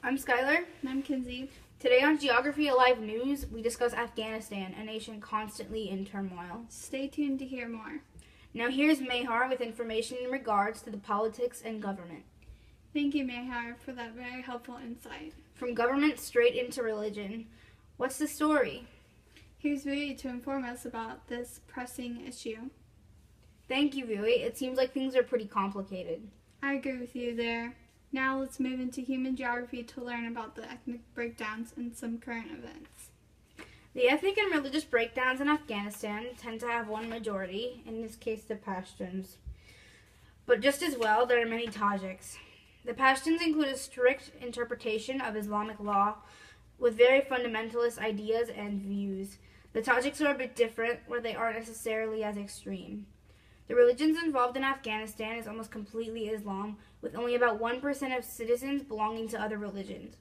I'm Skylar. And I'm Mckenzie. Today on Geography Alive News, we discuss Afghanistan, a nation constantly in turmoil. Stay tuned to hear more. Now here's Mehar with information in regards to the politics and government. Thank you, Mehar, for that very helpful insight. From government straight into religion. What's the story? Here's Vui to inform us about this pressing issue. Thank you, Vui. It seems like things are pretty complicated. I agree with you there. Now let's move into human geography to learn about the ethnic breakdowns and some current events. The ethnic and religious breakdowns in Afghanistan tend to have one majority, in this case the Pashtuns. But just as well, there are many Tajiks. The Pashtuns include a strict interpretation of Islamic law with very fundamentalist ideas and views. The Tajiks are a bit different, where they aren't necessarily as extreme. The religions involved in Afghanistan is almost completely Islam, with only about 1% of citizens belonging to other religions.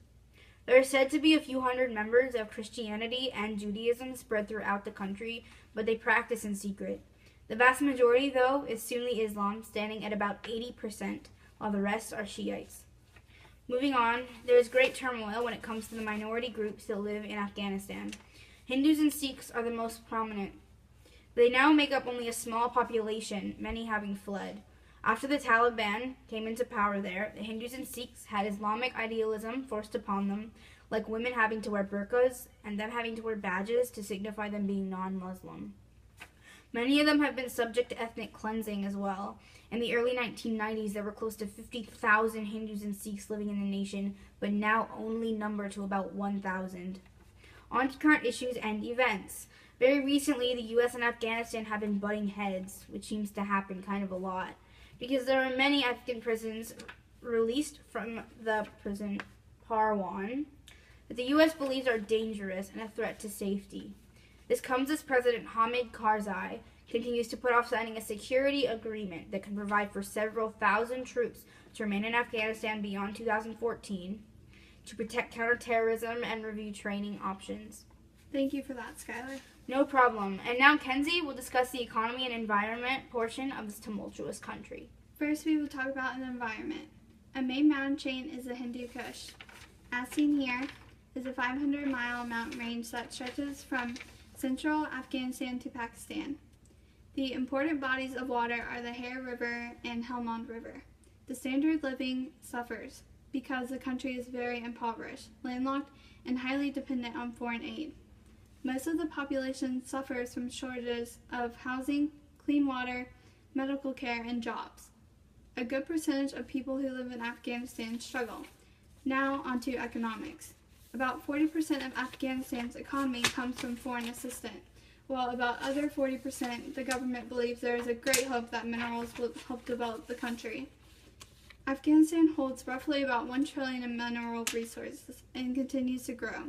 There are said to be a few hundred members of Christianity and Judaism spread throughout the country, but they practice in secret. The vast majority, though, is Sunni Islam, standing at about 80%, while the rest are Shiites. Moving on, there is great turmoil when it comes to the minority groups that live in Afghanistan. Hindus and Sikhs are the most prominent. They now make up only a small population, many having fled. After the Taliban came into power there, the Hindus and Sikhs had Islamic idealism forced upon them, like women having to wear burqas and them having to wear badges to signify them being non-Muslim. Many of them have been subject to ethnic cleansing as well. In the early 1990s, there were close to 50,000 Hindus and Sikhs living in the nation, but now only number to about 1,000. On to current issues and events. Very recently, the U.S. and Afghanistan have been butting heads, which seems to happen kind of a lot, because there are many Afghan prisoners released from the prison Parwan that the U.S. believes are dangerous and a threat to safety. This comes as President Hamid Karzai continues to put off signing a security agreement that can provide for several thousand troops to remain in Afghanistan beyond 2014 to protect counterterrorism and review training options. Thank you for that, Skylar. No problem. And now Kenzie will discuss the economy and environment portion of this tumultuous country. First, we will talk about the environment. A main mountain chain is the Hindu Kush. As seen here, is a 500-mile mountain range that stretches from central Afghanistan to Pakistan. The important bodies of water are the Har River and Helmand River. The standard of living suffers because the country is very impoverished, landlocked, and highly dependent on foreign aid. Most of the population suffers from shortages of housing, clean water, medical care, and jobs. A good percentage of people who live in Afghanistan struggle. Now onto economics. About 40% of Afghanistan's economy comes from foreign assistance, while about other 40% the government believes there is a great hope that minerals will help develop the country. Afghanistan holds roughly about $1 trillion in mineral resources and continues to grow.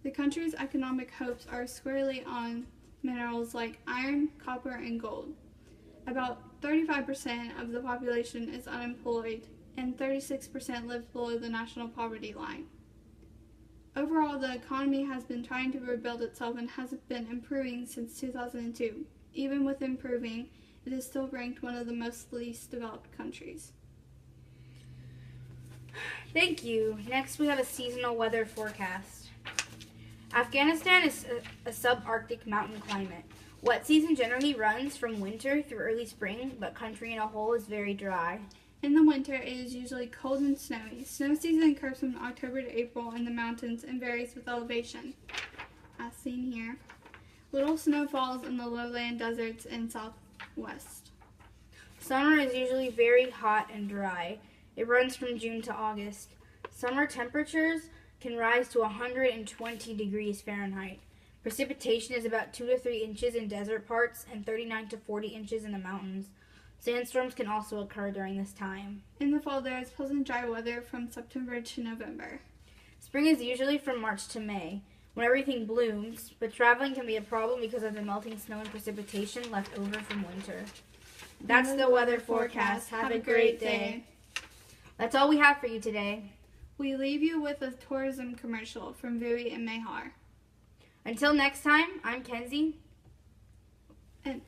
The country's economic hopes are squarely on minerals like iron, copper, and gold. About 35% of the population is unemployed, and 36% live below the national poverty line. Overall, the economy has been trying to rebuild itself and has been improving since 2002. Even with improving, it is still ranked one of the most least developed countries. Thank you. Next, we have a seasonal weather forecast. Afghanistan is a subarctic mountain climate. Wet season generally runs from winter through early spring, but country in a whole is very dry. In the winter, it is usually cold and snowy. Snow season occurs from October to April in the mountains and varies with elevation, as seen here. Little snow falls in the lowland deserts in southwest. Summer is usually very hot and dry. It runs from June to August. Summer temperatures can rise to 120 degrees Fahrenheit. Precipitation is about 2 to 3 inches in desert parts and 39 to 40 inches in the mountains. Sandstorms can also occur during this time. In the fall, there is pleasant dry weather from September to November. Spring is usually from March to May, when everything blooms, but traveling can be a problem because of the melting snow and precipitation left over from winter. That's the weather forecast. Have a great day. That's all we have for you today. We leave you with a tourism commercial from Vui and Mehar. Until next time, I'm Kenzie. And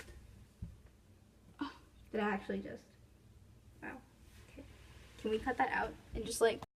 Did I actually just? Wow. Okay. Can we cut that out and just like